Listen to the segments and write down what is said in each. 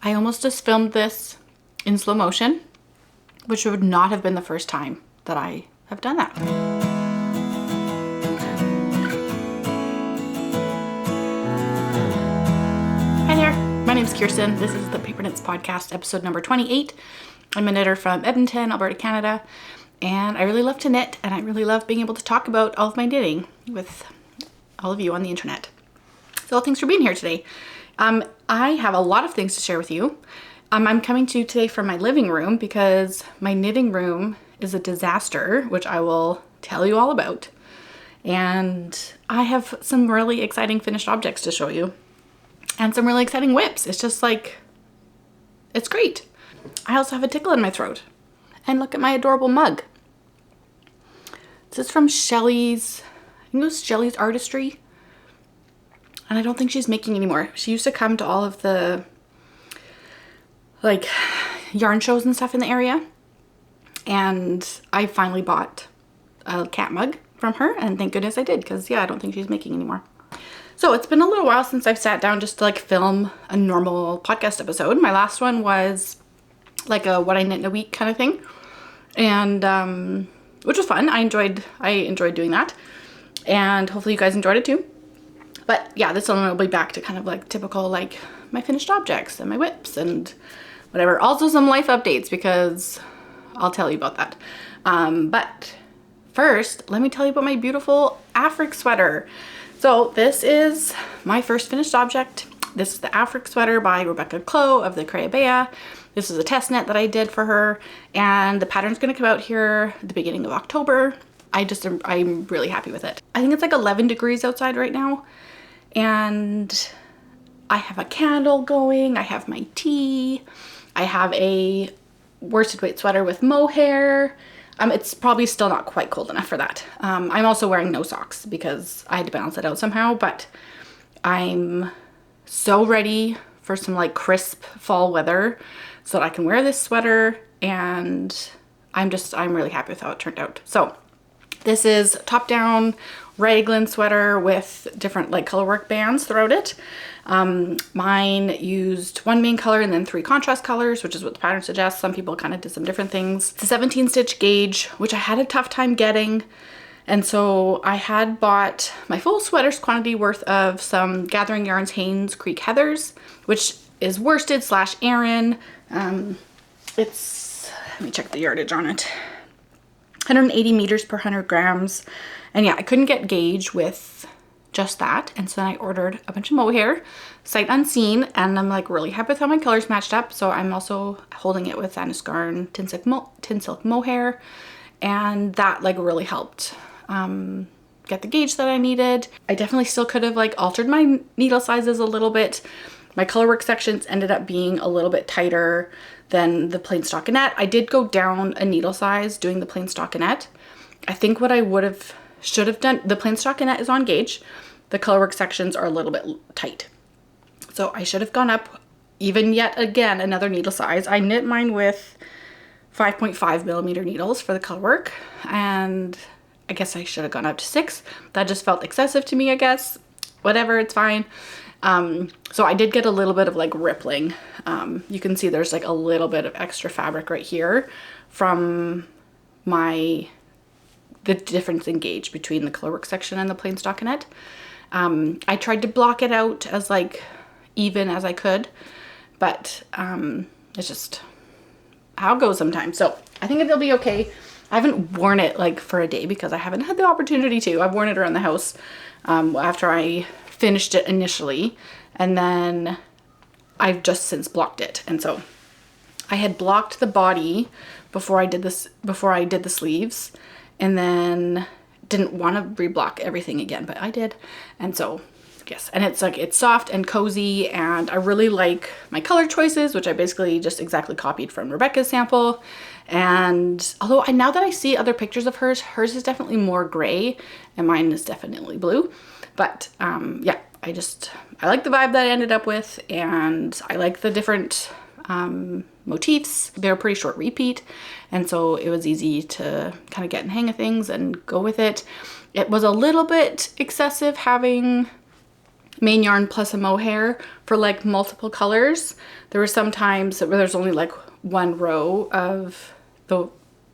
I almost just filmed this in slow motion, which would not have been the first time that I have done that. Hi there, my name's Kirsten. This is the Paper Knits Podcast, episode number 28. I'm a knitter from Edmonton, Alberta, Canada, and I really love to knit, and I really love being able to talk about all of my knitting with all of you on the internet. So thanks for being here today. I have a lot of things to share with you. I'm coming to you today from my living room because my knitting room is a disaster, which I will tell you all about. And I have some really exciting finished objects to show you and some really exciting whips. It's just like, it's great. I also have a tickle in my throat. And look at my adorable mug. This is from Shelly's, I think it was Shelly's Artistry. And I don't think she's making anymore. She used to come to all of the like yarn shows and stuff in the area. And I finally bought a cat mug from her, and thank goodness I did, because yeah, I don't think she's making anymore. So it's been a little while since I've sat down just to like film a normal podcast episode. My last one was like a what I knit in a week kind of thing. And which was fun. I enjoyed doing that. And hopefully you guys enjoyed it too. But yeah, this one will be back to kind of like typical, like my finished objects and my whips and whatever. Also some life updates, because I'll tell you about that. But first, let me tell you about my beautiful Affric sweater. So this is my first finished object. This is the Affric sweater by Rebecca Clow of the Crayabea. This is a test knit that I did for her, and the pattern's gonna come out here at the beginning of October. I'm really happy with it. I think it's like 11 degrees outside right now. And I have a candle going, I have my tea, I have a worsted weight sweater with mohair. It's probably still not quite cold enough for that. I'm also wearing no socks because I had to balance it out somehow, but I'm so ready for some like crisp fall weather so that I can wear this sweater, and I'm really happy with how it turned out. So this is top down raglan sweater with different like colorwork bands throughout it. Mine used one main color and then 3 contrast colors, which is what the pattern suggests. Some people kind of did some different things. It's a 17 stitch gauge, which I had a tough time getting. And so I had bought my full sweater's quantity worth of some Gathering Yarns Haynes Creek Heathers, which is worsted / Aran. Let me check the yardage on it. 180 meters per 100 grams. And yeah, I couldn't get gauge with just that. And so then I ordered a bunch of mohair, sight unseen, and I'm like really happy with how my colors matched up. So I'm also holding it with Anaskarn tin silk mohair. And that like really helped get the gauge that I needed. I definitely still could have like altered my needle sizes a little bit. My colorwork sections ended up being a little bit tighter than the plain stockinette. I did go down a needle size doing the plain stockinette. I think what I should have done, the plain stockinette is on gauge. The colorwork sections are a little bit tight. So I should have gone up even yet again another needle size. I knit mine with 5.5 millimeter needles for the colorwork, and I guess I should have gone up to 6. That just felt excessive to me, I guess. Whatever, it's fine. So I did get a little bit of like rippling. You can see there's like a little bit of extra fabric right here from the difference in gauge between the colorwork section and the plain stockinette. I tried to block it out as like even as I could, but it's just how it goes sometimes. So I think it'll be okay. I haven't worn it like for a day because I haven't had the opportunity to. I've worn it around the house after I finished it initially, and then I've just since blocked it. And so I had blocked the body before I did the sleeves, and then didn't want to reblock everything again, but I did. And so yes, and it's like, it's soft and cozy, and I really like my color choices, which I basically just exactly copied from Rebecca's sample. And although now that I see other pictures of hers is definitely more gray and mine is definitely blue. But yeah, I like the vibe that I ended up with, and I like the different motifs. They're a pretty short repeat, and so it was easy to kind of get in the hang of things and go with it. It was a little bit excessive having main yarn plus a mohair for like multiple colors. There were some times where there's only like one row of the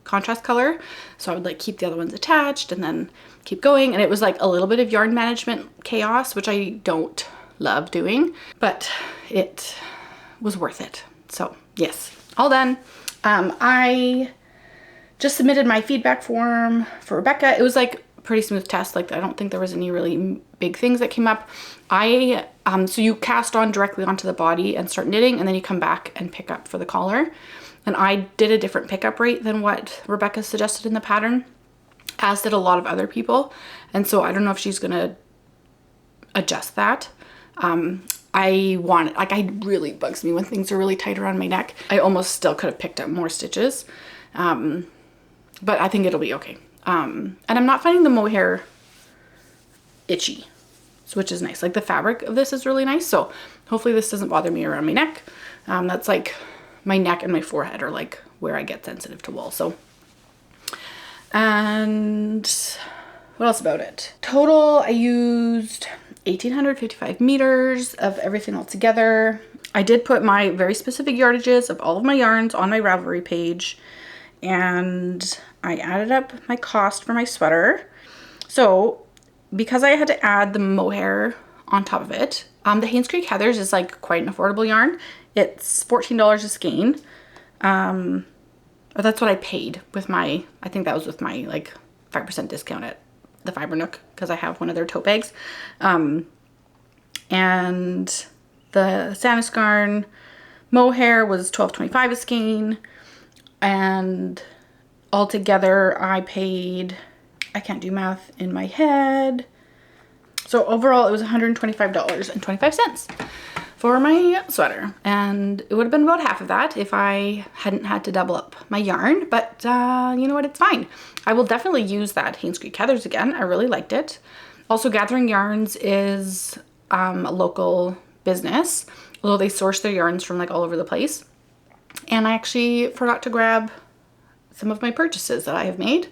contrast color, so I would like keep the other ones attached and then keep going, and it was like a little bit of yarn management chaos, which I don't love doing, but it was worth it. So yes, all done. I just submitted my feedback form for Rebecca. It was like a pretty smooth test. Like I don't think there was any really big things that came up. So you cast on directly onto the body and start knitting, and then you come back and pick up for the collar. And I did a different pickup rate than what Rebecca suggested in the pattern, as did a lot of other people. And so I don't know if she's gonna adjust that. It really bugs me when things are really tight around my neck. I almost still could have picked up more stitches. But I think it'll be okay. And I'm not finding the mohair itchy, which is nice. Like the fabric of this is really nice. So hopefully this doesn't bother me around my neck. That's like my neck and my forehead are like where I get sensitive to wool. So, and what else about it? Total, I used 1,855 meters of everything all together. I did put my very specific yardages of all of my yarns on my Ravelry page, and I added up my cost for my sweater. So because I had to add the mohair on top of it, the Haynes Creek Heathers is like quite an affordable yarn. It's $14 a skein. But that's what I paid with my, I think that was with my like 5% discount at the Fibre Nook, because I have one of their tote bags. And the Sanisgarn mohair was $12.25 a skein, and altogether I paid, I can't do math in my head, so overall it was $125.25 for my sweater, and it would have been about half of that if I hadn't had to double up my yarn. But you know what, it's fine. I will definitely use that Haynes Creek Heathers again. I really liked it. Also, Gathering Yarns is a local business, although they source their yarns from like all over the place. And I actually forgot to grab some of my purchases that I have made.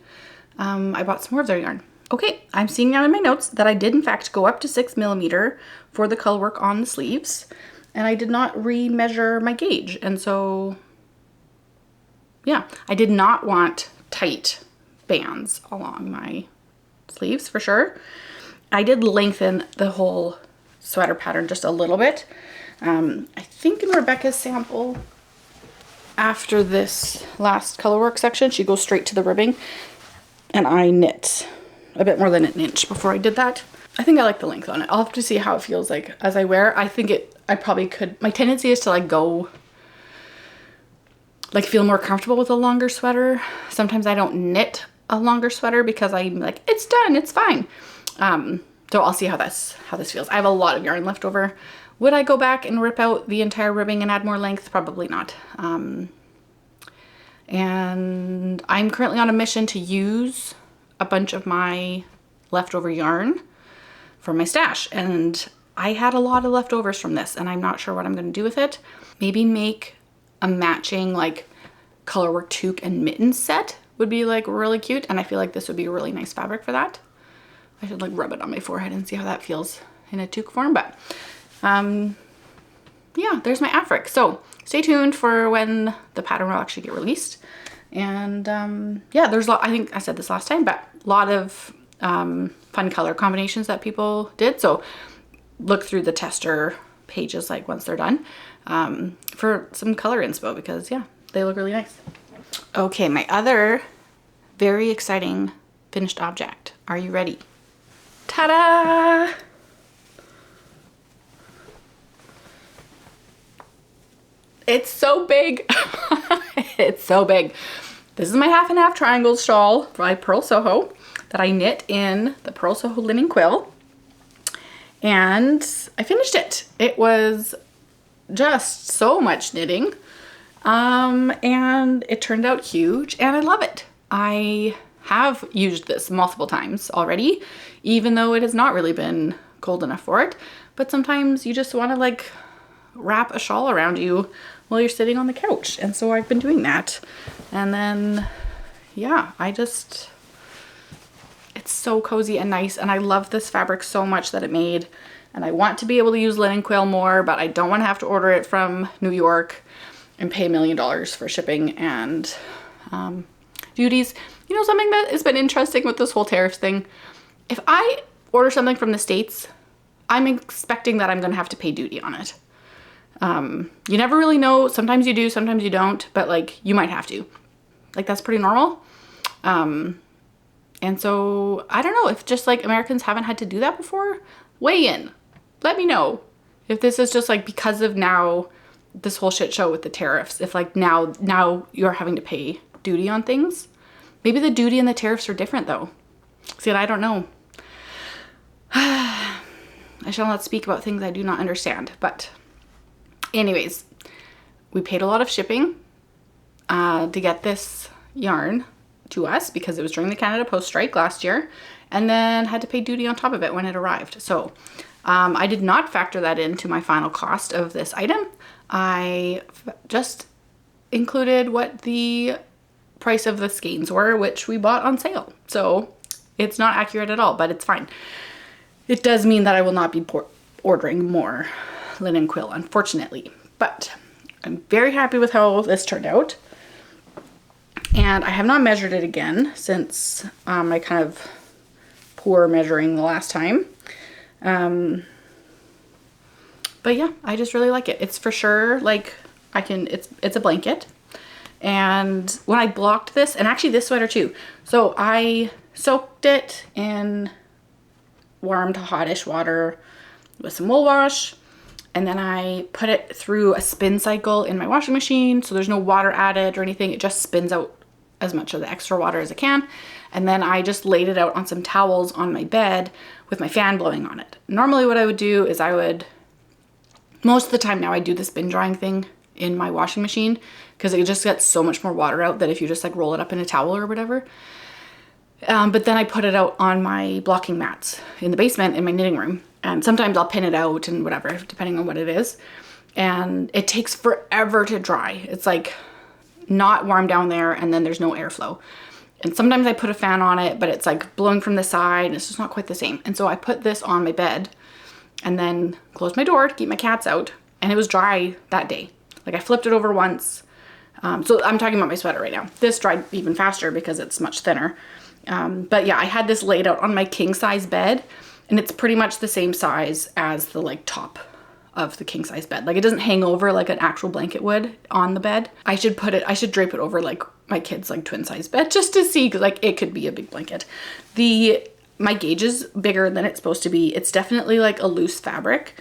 I bought some more of their yarn. Okay, I'm seeing now in my notes that I did in fact go up to 6mm for the color work on the sleeves, and I did not re-measure my gauge. And so, yeah, I did not want tight bands along my sleeves for sure. I did lengthen the whole sweater pattern just a little bit. I think in Rebecca's sample, after this last color work section, she goes straight to the ribbing, and I knit a bit more than an inch before I did that. I think I like the length on it. I'll have to see how it feels like as I wear. I think I probably could, my tendency is to like go, like feel more comfortable with a longer sweater. Sometimes I don't knit a longer sweater because I'm like, it's done, it's fine. So I'll see how this feels. I have a lot of yarn left over. Would I go back and rip out the entire ribbing and add more length? Probably not. And I'm currently on a mission to use a bunch of my leftover yarn for my stash, and I had a lot of leftovers from this, and I'm not sure what I'm going to do with it. Maybe make a matching like colorwork toque and mitten set would be like really cute, and I feel like this would be a really nice fabric for that. I should like rub it on my forehead and see how that feels in a toque form. But yeah, there's my Affric. So stay tuned for when the pattern will actually get released. And yeah, there's a lot, I think I said this last time, but a lot of fun color combinations that people did. So look through the tester pages like once they're done for some color inspo, because yeah, they look really nice. Okay, my other very exciting finished object. Are you ready? Ta-da! It's so big. It's so big. This is my half and half triangle shawl by Purl Soho that I knit in the Purl Soho linen quill. And I finished it. It was just so much knitting. And it turned out huge, and I love it. I have used this multiple times already, even though it has not really been cold enough for it. But sometimes you just want to like wrap a shawl around you while you're sitting on the couch. And so I've been doing that. And then, yeah, it's so cozy and nice. And I love this fabric so much that it made. and I want to be able to use linen quill more, but I don't want to have to order it from New York and pay $1 million for shipping and duties. You know, something that has been interesting with this whole tariffs thing, if I order something from the States, I'm expecting that I'm going to have to pay duty on it. You never really know. Sometimes you do, sometimes you don't, but like you might have to. Like that's pretty normal. And so I don't know if just like Americans haven't had to do that before. Weigh in. Let me know if this is just like because of now this whole shit show with the tariffs. If like now you're having to pay duty on things. Maybe the duty and the tariffs are different though. See, I don't know. I shall not speak about things I do not understand. But anyways, we paid a lot of shipping to get this yarn to us because it was during the Canada Post strike last year, and then had to pay duty on top of it when it arrived. So I did not factor that into my final cost of this item. I just included what the price of the skeins were, which we bought on sale. So it's not accurate at all, but it's fine. It does mean that I will not be ordering more linen quill, unfortunately, but I'm very happy with how this turned out. And I have not measured it again since my kind of poor measuring the last time. But yeah, I just really like it. It's for sure like it's a blanket. And when I blocked this, and actually this sweater too, so I soaked it in warm to hottish water with some wool wash, and then I put it through a spin cycle in my washing machine, so there's no water added or anything. It just spins out as much of the extra water as it can. And then I just laid it out on some towels on my bed with my fan blowing on it. Normally what I would do is most of the time now I do the spin drying thing in my washing machine because it just gets so much more water out that if you just like roll it up in a towel or whatever. But then I put it out on my blocking mats in the basement in my knitting room. And sometimes I'll pin it out and whatever, depending on what it is. And it takes forever to dry. It's like not warm down there, and then there's no airflow. And sometimes I put a fan on it, but it's like blowing from the side and it's just not quite the same. And so I put this on my bed and then closed my door to keep my cats out, and it was dry that day. Like I flipped it over once. So I'm talking about my sweater right now. This dried even faster because it's much thinner. But yeah, I had this laid out on my king size bed, and it's pretty much the same size as the like top of the king size bed. Like it doesn't hang over like an actual blanket would on the bed. I should drape it over like my kid's like twin size bed just to see, cause like it could be a big blanket. My gauge is bigger than it's supposed to be. It's definitely like a loose fabric.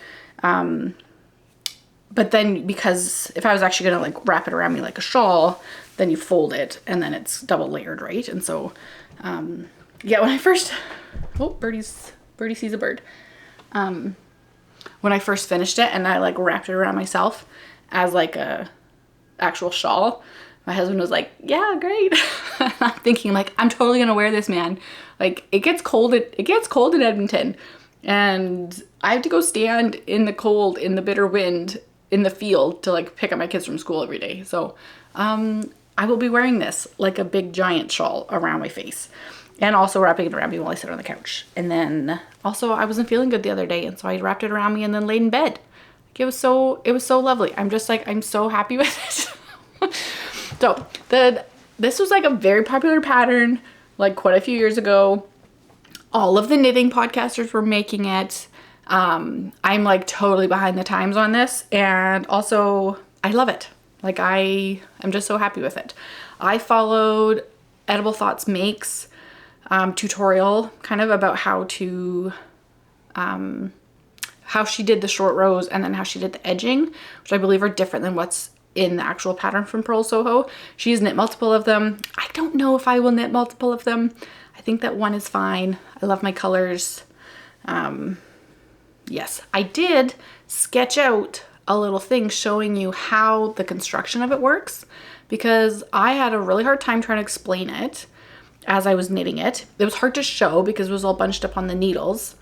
But then because if I was actually gonna like wrap it around me like a shawl, then you fold it and then it's double layered, right? And so, yeah, when I first, oh, Birdie sees a bird. When I first finished it and I like wrapped it around myself as like a actual shawl, my husband was like, yeah, great. I'm thinking like, I'm totally gonna wear this, man. Like it gets cold in Edmonton, and I have to go stand in the cold, in the bitter wind, in the field to like pick up my kids from school every day. So I will be wearing this like a big giant shawl around my face, and also wrapping it around me while I sit on the couch. And then also I wasn't feeling good the other day, and so I wrapped it around me and then laid in bed. Like, it was so lovely. I'm just like, I'm so happy with it. So this was like a very popular pattern like quite a few years ago. All of the knitting podcasters were making it. I'm like totally behind the times on this, and also I love it. Like I'm just so happy with it. I followed Edible Thoughts Makes tutorial kind of about how she did the short rows and then how she did the edging, which I believe are different than what's in the actual pattern from Pearl Soho. She's knit multiple of them. I don't know if I will knit multiple of them. I think that one is fine. I love my colors. Yes, I did sketch out a little thing showing you how the construction of it works, because I had a really hard time trying to explain it as I was knitting it. It was hard to show because it was all bunched up on the needles.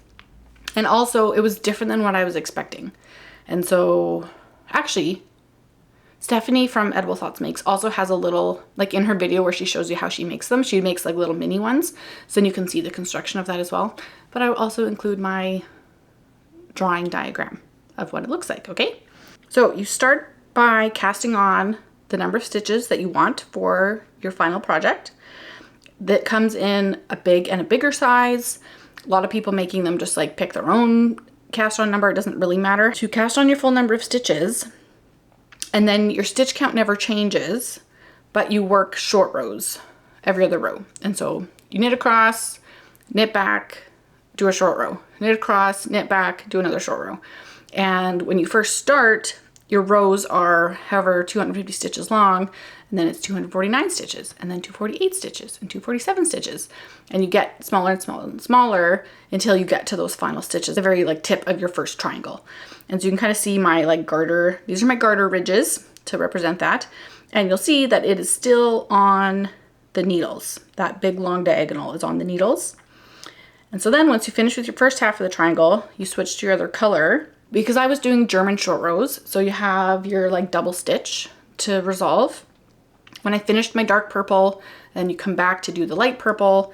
And also it was different than what I was expecting. And so actually, Stephanie from Edible Thoughts Makes also has a little, like in her video where she shows you how she makes them, she makes like little mini ones. So then you can see the construction of that as well. But I will also include my drawing diagram of what it looks like, okay? So you start by casting on the number of stitches that you want for your final project. That comes in a big and a bigger size. A lot of people making them just like pick their own cast on number. It doesn't really matter. So you cast on your full number of stitches, and then your stitch count never changes, but you work short rows every other row. And so you knit across, knit back, do a short row, knit across, knit back, do another short row. And when you first start, your rows are however 250 stitches long, and then it's 249 stitches, and then 248 stitches, and 247 stitches. And you get smaller and smaller and smaller until you get to those final stitches, the very like tip of your first triangle. And so you can kind of see my like garter, these are my garter ridges to represent that. And you'll see that it is still on the needles. That big long diagonal is on the needles. And so then once you finish with your first half of the triangle, you switch to your other color. Because I was doing German short rows, so you have your like double stitch to resolve. When I finished my dark purple, and you come back to do the light purple,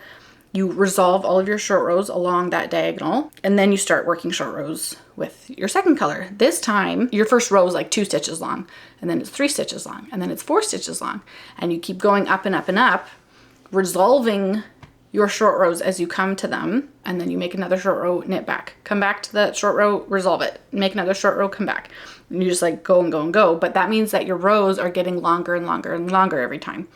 you resolve all of your short rows along that diagonal, and then you start working short rows with your second color. This time, your first row is like 2 stitches long, and then it's 3 stitches long, and then it's 4 stitches long, and you keep going up and up and up, resolving your short rows as you come to them, and then you make another short row, knit back, come back to that short row, resolve it, make another short row, come back. And you just like go and go and go. But that means that your rows are getting longer and longer and longer every time.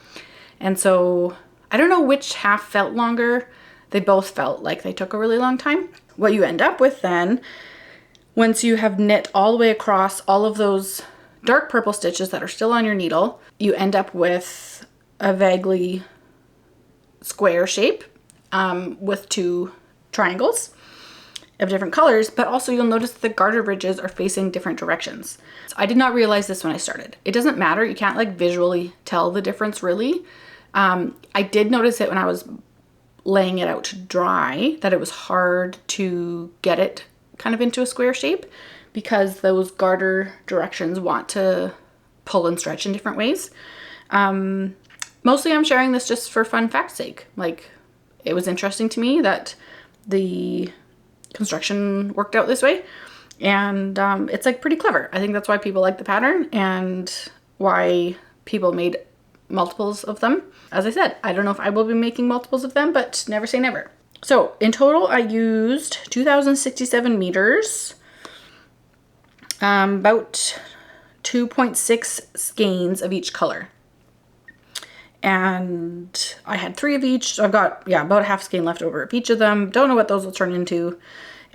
And so I don't know which half felt longer. They both felt like they took a really long time. What you end up with then, once you have knit all the way across all of those dark purple stitches that are still on your needle, you end up with a vaguely square shape with 2 triangles of different colors, but also you'll notice that the garter ridges are facing different directions. So I did not realize this when I started. It doesn't matter. You can't like visually tell the difference really. I did notice it when I was laying it out to dry, that it was hard to get it kind of into a square shape because those garter directions want to pull and stretch in different ways. Mostly I'm sharing this just for fun fact's sake. Like, it was interesting to me that the construction worked out this way, and it's like pretty clever. I think that's why people like the pattern and why people made multiples of them. As I said, I don't know if I will be making multiples of them, but never say never. So in total, I used 2,067 meters, about 2.6 skeins of each color. And I had 3 of each. So I've got, yeah, about a half skein left over of each of them. Don't know what those will turn into.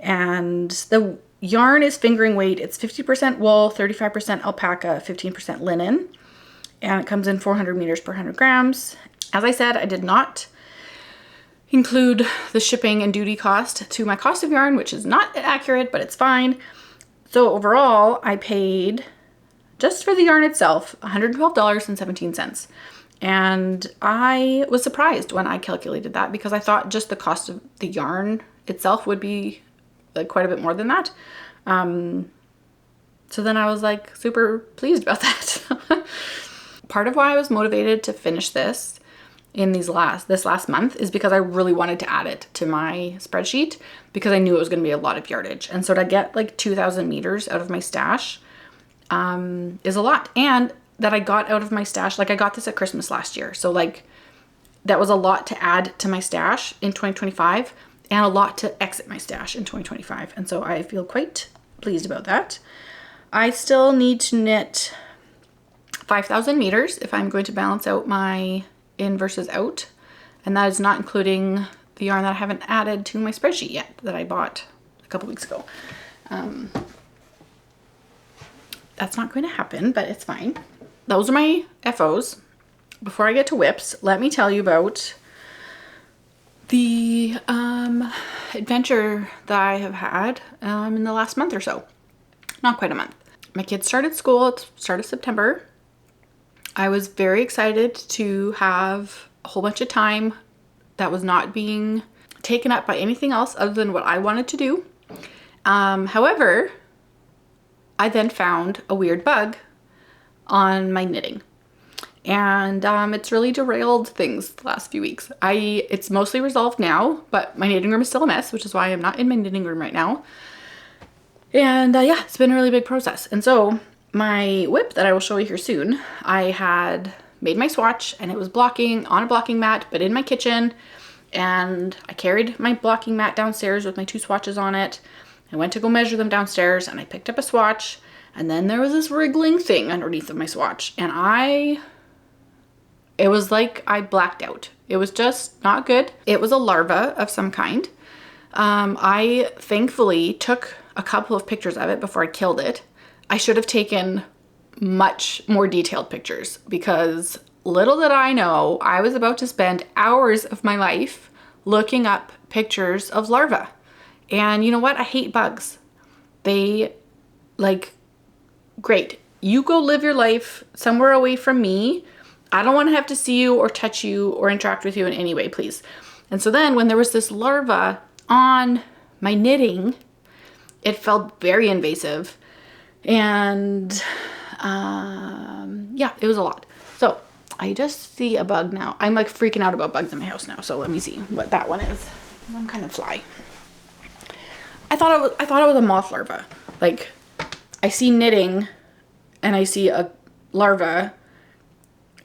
And the yarn is fingering weight. It's 50% wool, 35% alpaca, 15% linen. And it comes in 400 meters per 100 grams. As I said, I did not include the shipping and duty cost to my cost of yarn, which is not accurate, but it's fine. So overall, I paid, just for the yarn itself, $112.17. And I was surprised when I calculated that because I thought just the cost of the yarn itself would be like quite a bit more than that. So then I was like super pleased about that. Part of why I was motivated to finish this in this last month is because I really wanted to add it to my spreadsheet because I knew it was going to be a lot of yardage. And so to get like 2,000 meters out of my stash is a lot. And that I got out of my stash, like I got this at Christmas last year. So like that was a lot to add to my stash in 2025 and a lot to exit my stash in 2025. And so I feel quite pleased about that. I still need to knit 5,000 meters if I'm going to balance out my in versus out. And that is not including the yarn that I haven't added to my spreadsheet yet that I bought a couple weeks ago. That's not going to happen, but it's fine. Those are my FOs. Before I get to whips, let me tell you about the adventure that I have had in the last month or so. Not quite a month. My kids started school at the start of September. I was very excited to have a whole bunch of time that was not being taken up by anything else other than what I wanted to do. However, I then found a weird bug on my knitting, and it's really derailed things the last few weeks. It's mostly resolved now, but my knitting room is still a mess, which is why I'm not in my knitting room right now. yeah, it's been a really big process. And so my whip that I will show you here soon, I had made my swatch and it was blocking on a blocking mat, but in my kitchen. And I carried my blocking mat downstairs with my 2 swatches on it. I went to go measure them downstairs and I picked up a swatch, and then there was this wriggling thing underneath of my swatch, and it was like I blacked out. It was just not good. It was a larva of some kind. I thankfully took a couple of pictures of it before I killed it. I should have taken much more detailed pictures, because little did I know I was about to spend hours of my life looking up pictures of larvae. And you know what? I hate bugs. They, like, great. You go live your life somewhere away from me. I don't want to have to see you or touch you or interact with you in any way, please. And so then when there was this larva on my knitting, it felt very invasive. And yeah, it was a lot. So I just see a bug now. I'm like freaking out about bugs in my house now. So let me see what that one is. One kind of fly. I thought it was a moth larva. Like, I see knitting and I see a larva,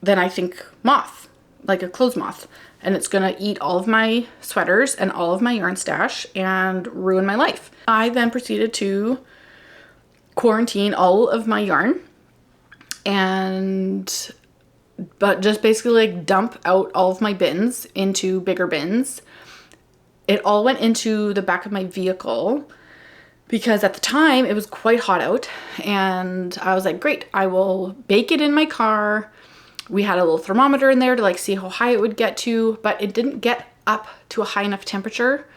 then I think moth, like a clothes moth, and it's gonna eat all of my sweaters and all of my yarn stash and ruin my life. I then proceeded to quarantine all of my yarn but just basically like dump out all of my bins into bigger bins. It all went into the back of my vehicle because at the time it was quite hot out, and I was like, great, I will bake it in my car. We had a little thermometer in there to like see how high it would get to, but it didn't get up to a high enough temperature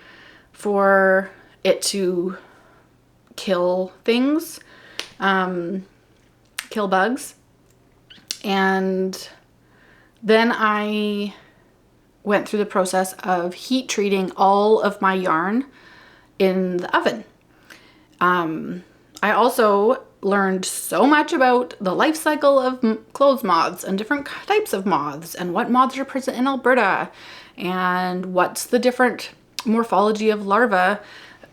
for it to kill things, kill bugs. And then I went through the process of heat treating all of my yarn in the oven. I also learned so much about the life cycle of clothes moths and different types of moths and what moths are present in Alberta and what's the different morphology of larvae,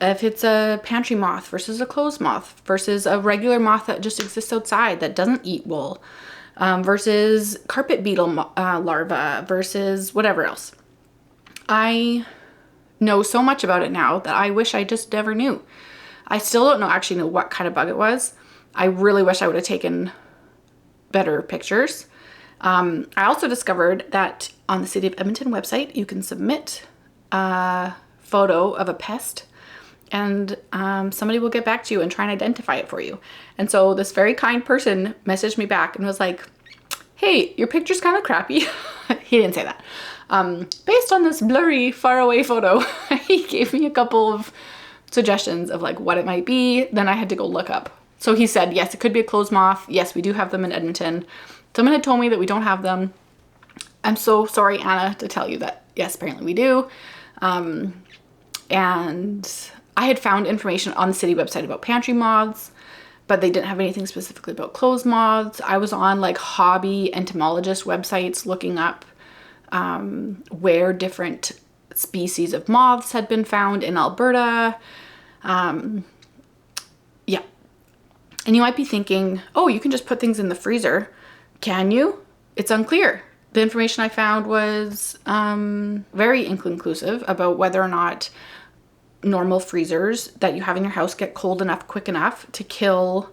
if it's a pantry moth versus a clothes moth versus a regular moth that just exists outside that doesn't eat wool, versus carpet beetle larvae versus whatever else. I know so much about it now that I wish I just never knew. I still don't actually know what kind of bug it was. I really wish I would have taken better pictures. I also discovered that on the City of Edmonton website, you can submit a photo of a pest, and somebody will get back to you and try and identify it for you. And so this very kind person messaged me back and was like, hey, your picture's kind of crappy. He didn't say that. Based on this blurry, faraway photo, he gave me a couple of suggestions of like what it might be. Then I had to go look up. So he said, yes, it could be a clothes moth. Yes, we do have them in Edmonton. Someone had told me that we don't have them. I'm so sorry, Anna, to tell you that, yes, apparently we do. And I had found information on the city website about pantry moths, but they didn't have anything specifically about clothes moths. I was on like hobby entomologist websites looking up where different species of moths had been found in Alberta. Yeah. And you might be thinking, oh, you can just put things in the freezer. Can you? It's unclear. The information I found was very inconclusive about whether or not normal freezers that you have in your house get cold enough quick enough to kill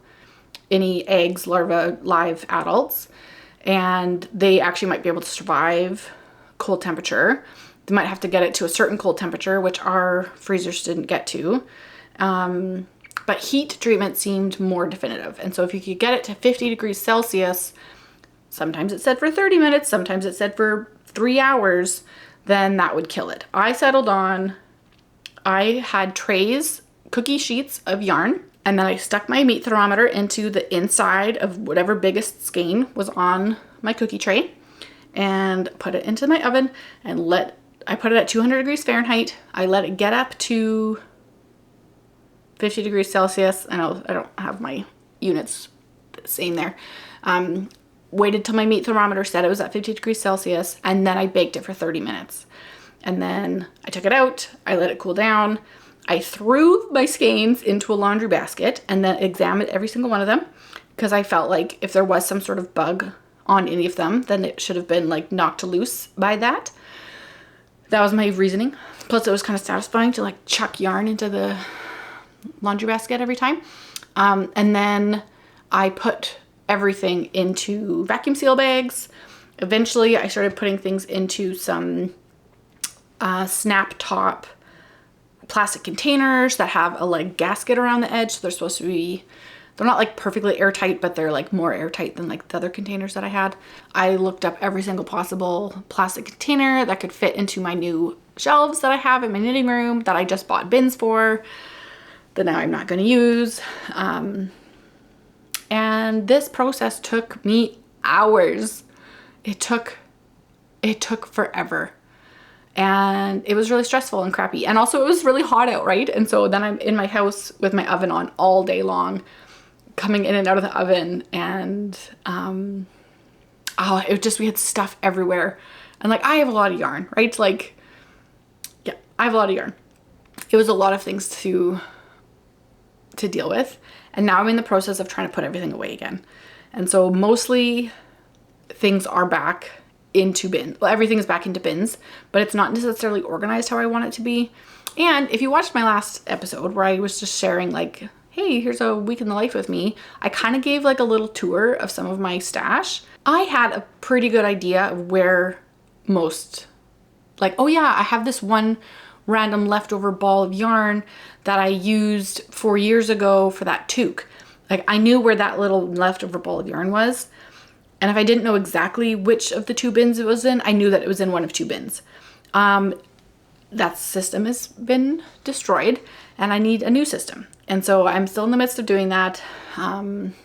any eggs, larvae, live adults. And they actually might be able to survive cold temperature. They might have to get it to a certain cold temperature, which our freezers didn't get to. But heat treatment seemed more definitive. And so if you could get it to 50 degrees Celsius, sometimes it said for 30 minutes, sometimes it said for 3 hours, then that would kill it. I settled on, I had trays, cookie sheets of yarn, and then I stuck my meat thermometer into the inside of whatever biggest skein was on my cookie tray and put it into my oven and I put it at 200 degrees Fahrenheit. I let it get up to 50 degrees Celsius. I know I don't have my units same there. Waited till my meat thermometer said it was at 50 degrees Celsius, and then I baked it for 30 minutes. And then I took it out, I let it cool down. I threw my skeins into a laundry basket and then examined every single one of them, because I felt like if there was some sort of bug on any of them, then it should have been like knocked loose by that. That was my reasoning. Plus it was kind of satisfying to like chuck yarn into the laundry basket every time. And then I put everything into vacuum seal bags. Eventually I started putting things into some snap top plastic containers that have a like gasket around the edge. So they're supposed to be, they're not like perfectly airtight, but they're like more airtight than like the other containers that I had. I looked up every single possible plastic container that could fit into my new shelves that I have in my knitting room that I just bought bins for, that now I'm not going to use. And this process took me hours. It took forever. And it was really stressful and crappy. And also it was really hot out, right? And so then I'm in my house with my oven on all day long, coming in and out of the oven. And it just, we had stuff everywhere. And like, I have a lot of yarn, right? Like, yeah, I have a lot of yarn. It was a lot of things to deal with. And now I'm in the process of trying to put everything away again. And so mostly things are back into bins. Well, everything is back into bins, but it's not necessarily organized how I want it to be. And if you watched my last episode where I was just sharing like, hey, here's a week in the life with me, I kind of gave like a little tour of some of my stash. I had a pretty good idea of where most, like, oh yeah, I have this one random leftover ball of yarn that I used 4 years ago for that toque. Like, I knew where that little leftover ball of yarn was. And if I didn't know exactly which of the 2 bins it was in, I knew that it was in one of 2 bins. That system has been destroyed and I need a new system. And so I'm still in the midst of doing that. And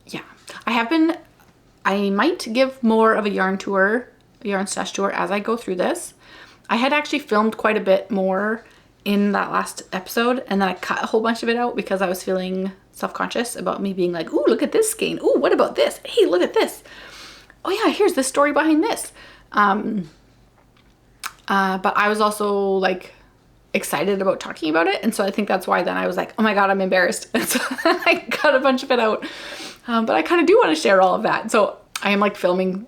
yeah, I might give more of a yarn stash tour as I go through this. I had actually filmed quite a bit more in that last episode, and then I cut a whole bunch of it out because I was feeling self-conscious about me being like, ooh, look at this skein. Ooh, what about this? Hey, look at this. Oh yeah, here's the story behind this. But I was also like excited about talking about it. And so I think that's why then I was like, oh my God, I'm embarrassed. And so I cut a bunch of it out. But I kind of do want to share all of that. So I am like filming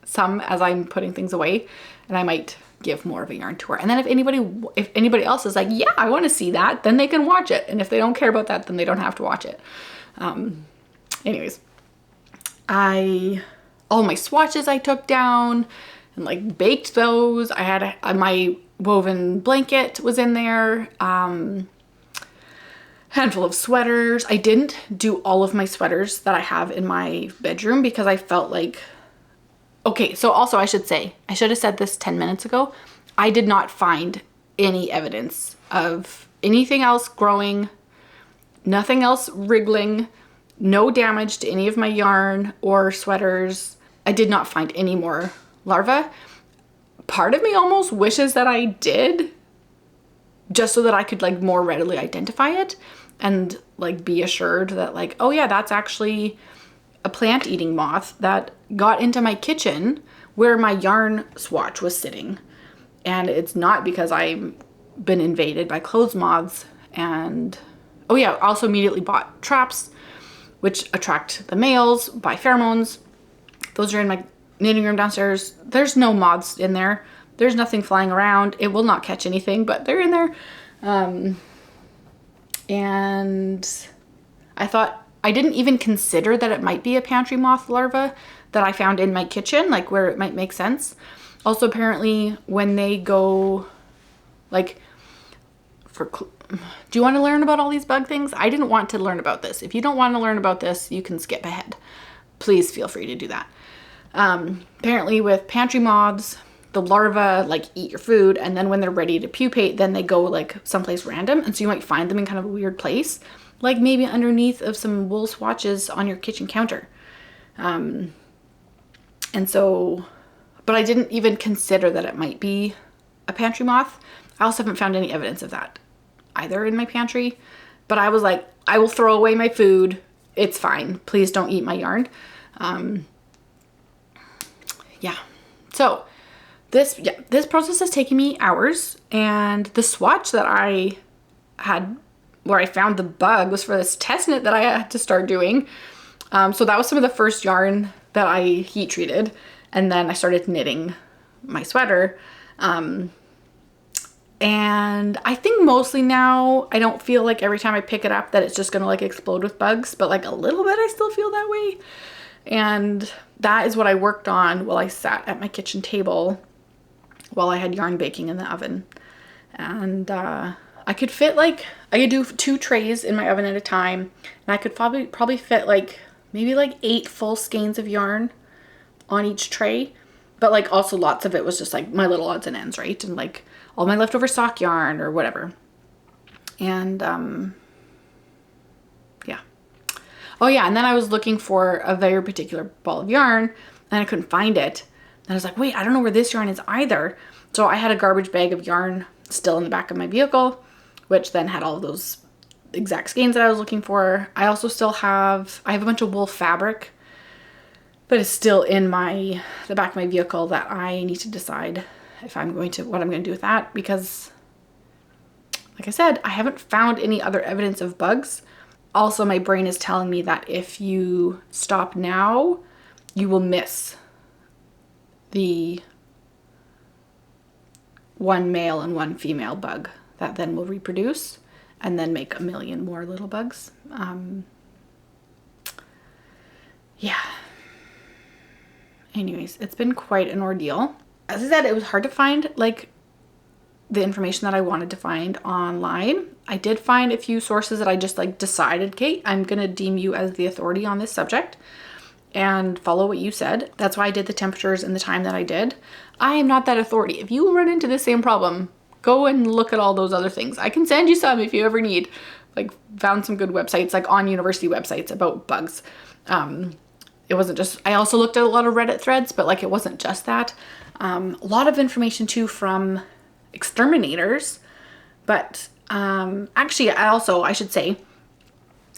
some as I'm putting things away, and I might give more of a yarn tour. And then if anybody else is like, yeah, I want to see that, then they can watch it. And if they don't care about that, then they don't have to watch it. Anyways, all my swatches I took down and like baked those. I had my woven blanket was in there. Handful of sweaters. I didn't do all of my sweaters that I have in my bedroom because I felt like, okay, so also I should have said this 10 minutes ago. I did not find any evidence of anything else growing, nothing else wriggling, no damage to any of my yarn or sweaters. I did not find any more larvae. Part of me almost wishes that I did, just so that I could like more readily identify it and like be assured that like, oh yeah, that's actually a plant-eating moth that got into my kitchen where my yarn swatch was sitting. And it's not because I've been invaded by clothes moths. And oh yeah, I also immediately bought traps which attract the males by pheromones. Those are in my knitting room downstairs. There's no moths in there. There's nothing flying around. It will not catch anything, but they're in there. And I thought, I didn't even consider that it might be a pantry moth larva that I found in my kitchen, like where it might make sense. Also, apparently when they go like do you want to learn about all these bug things? I didn't want to learn about this. If you don't want to learn about this, you can skip ahead. Please feel free to do that. Apparently with pantry moths, the larvae like eat your food, and then when they're ready to pupate, then they go like someplace random. And so you might find them in kind of a weird place, like maybe underneath of some wool swatches on your kitchen counter. And so, but I didn't even consider that it might be a pantry moth. I also haven't found any evidence of that either in my pantry, but I was like, I will throw away my food. It's fine. Please don't eat my yarn. Yeah. So this process has taken me hours, and the swatch that I had where I found the bug was for this test knit that I had to start doing. So that was some of the first yarn that I heat treated, and then I started knitting my sweater. And I think mostly now I don't feel like every time I pick it up that it's just gonna like explode with bugs, but like a little bit I still feel that way. And that is what I worked on while I sat at my kitchen table while I had yarn baking in the oven. And I could fit like, I could do 2 trays in my oven at a time, and I could probably fit like maybe like 8 full skeins of yarn on each tray. But like also lots of it was just like my little odds and ends, right? And like all my leftover sock yarn or whatever. And yeah. Oh yeah, and then I was looking for a very particular ball of yarn and I couldn't find it. And I was like, wait, I don't know where this yarn is either. So I had a garbage bag of yarn still in the back of my vehicle, which then had all of those exact skeins that I was looking for. I also still have, I have a bunch of wool fabric that is still in the back of my vehicle that I need to decide if what I'm going to do with that, because like I said, I haven't found any other evidence of bugs. Also, my brain is telling me that if you stop now, you will miss the 1 male and 1 female bug that then will reproduce and then make a million more little bugs. Yeah. Anyways, it's been quite an ordeal. As I said, it was hard to find like the information that I wanted to find online. I did find a few sources that I just like decided, Kate, I'm gonna deem you as the authority on this subject and follow what you said. That's why I did the temperatures and the time that I did. I am not that authority. If you run into the same problem, go and look at all those other things. I can send you some if you ever need. Like, found some good websites, like on university websites about bugs. It wasn't just, I also looked at a lot of Reddit threads, but like it wasn't just that. A lot of information too from exterminators, but actually I should say,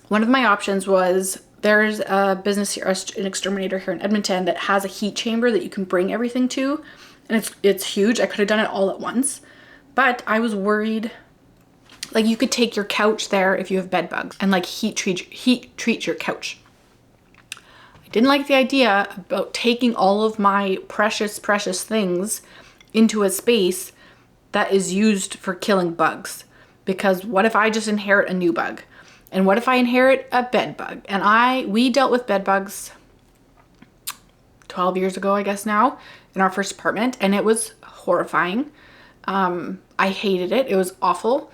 one of my options was there's a business here, an exterminator here in Edmonton that has a heat chamber that you can bring everything to, and it's huge. I could have done it all at once, but I was worried, like you could take your couch there if you have bed bugs and like heat treat your couch. I didn't like the idea about taking all of my precious things into a space that is used for killing bugs, because what if I just inherit a new bug? And what if I inherit a bed bug? And we dealt with bed bugs 12 years ago, I guess now, in our first apartment, and it was horrifying. I hated it. It was awful.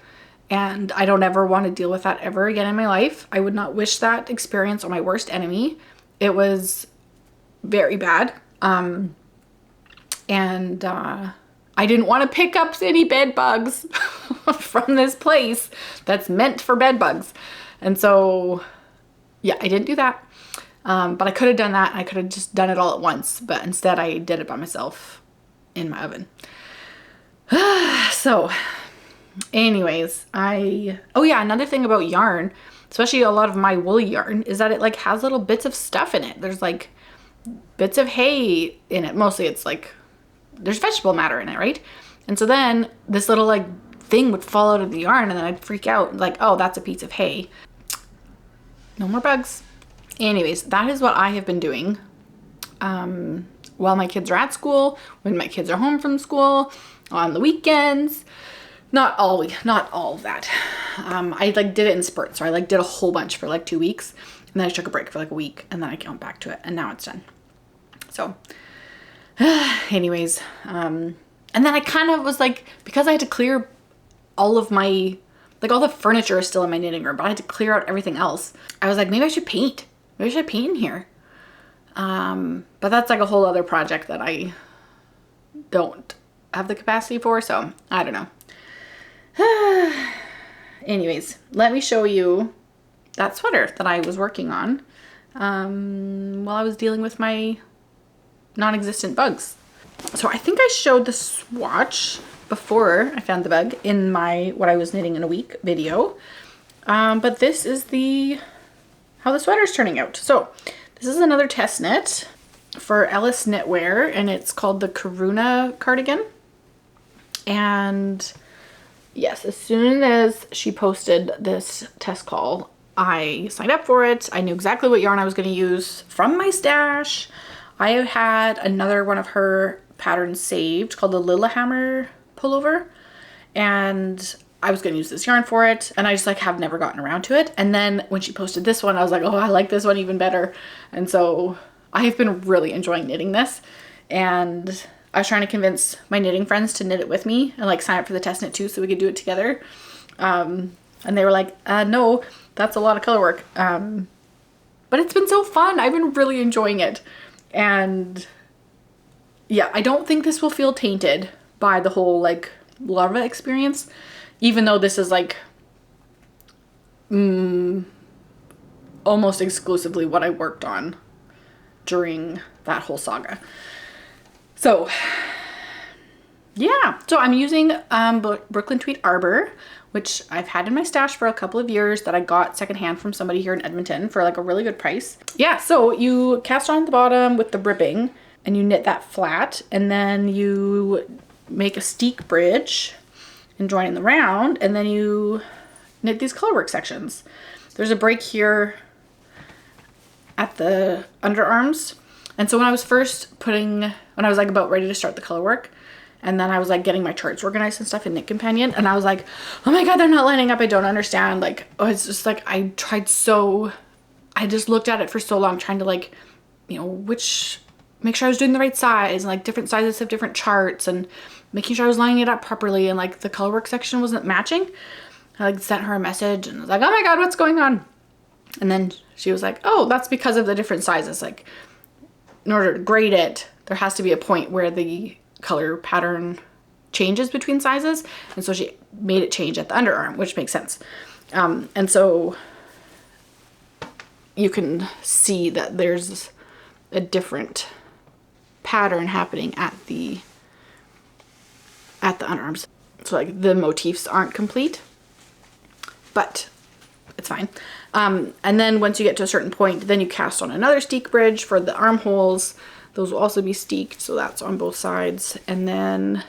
And I don't ever want to deal with that ever again in my life. I would not wish that experience on my worst enemy. It was very bad. I didn't want to pick up any bed bugs from this place that's meant for bed bugs. And so, yeah, I didn't do that. But I could have done that. I could have just done it all at once. But instead, I did it by myself in my oven. So, anyways, oh yeah, another thing about yarn, especially a lot of my woolly yarn, is that it like has little bits of stuff in it. There's like bits of hay in it. Mostly it's like, there's vegetable matter in it, right? And so then this little like thing would fall out of the yarn, and then I'd freak out like, oh, that's a piece of hay. No more bugs. Anyways, that is what I have been doing while my kids are at school, when my kids are home from school, on the weekends. Not all of that. I like did it in spurts. So I like did a whole bunch for like 2 weeks, and then I took a break for like a week, and then I came back to it, and now it's done. So anyways, and then I kind of was like, because I had to clear all of my, like all the furniture is still in my knitting room, but I had to clear out everything else. I was like, maybe I should paint. Maybe I should paint in here. But that's like a whole other project that I don't have the capacity for. So I don't know. Anyways, let me show you that sweater that I was working on while I was dealing with my non-existent bugs. So I think I showed the swatch before I found the bug in my what I was knitting in a week video, but this is how the sweater is turning out. So this is another test knit. for Ellis Knitwear, and it's called the Karuna cardigan. And yes, as soon as she posted this test call, I signed up for it. I knew exactly what yarn I was going to use from my stash. I had another one of her patterns saved called the Lillehammer pullover, and I was going to use this yarn for it, and I just like have never gotten around to it. And then when she posted this one, I was like, oh, I like this one even better. And so I have been really enjoying knitting this, and I was trying to convince my knitting friends to knit it with me and like sign up for the test knit too so we could do it together. And they were like, no, that's a lot of color work. But it's been so fun. I've been really enjoying it. And yeah, I don't think this will feel tainted by the whole like larva experience, even though this is like almost exclusively what I worked on during that whole saga. So yeah, so I'm using Brooklyn Tweed Arbor, which I've had in my stash for a couple of years, that I got secondhand from somebody here in Edmonton for like a really good price. Yeah, so you cast on the bottom with the ribbing and you knit that flat, and then you make a steek bridge and join in the round, and then you knit these colorwork sections. There's a break here at the underarms. And so when I was like about ready to start the colorwork, and then I was like getting my charts organized and stuff in Knit Companion, and I was like, oh my God, they're not lining up. I don't understand. Like, oh, it's just like, I just looked at it for so long trying to like, you know, make sure I was doing the right size, and like different sizes of different charts, and making sure I was lining it up properly, and like the colorwork section wasn't matching. I like sent her a message and I was like, oh my God, what's going on? And then she was like, oh, that's because of the different sizes. Like, in order to grade it, there has to be a point where the color pattern changes between sizes. And so she made it change at the underarm, which makes sense. And so you can see that there's a different pattern happening at the underarms. So like the motifs aren't complete, but it's fine. And then once you get to a certain point, then you cast on another steek bridge for the armholes. Those will also be steeked, so that's on both sides. And then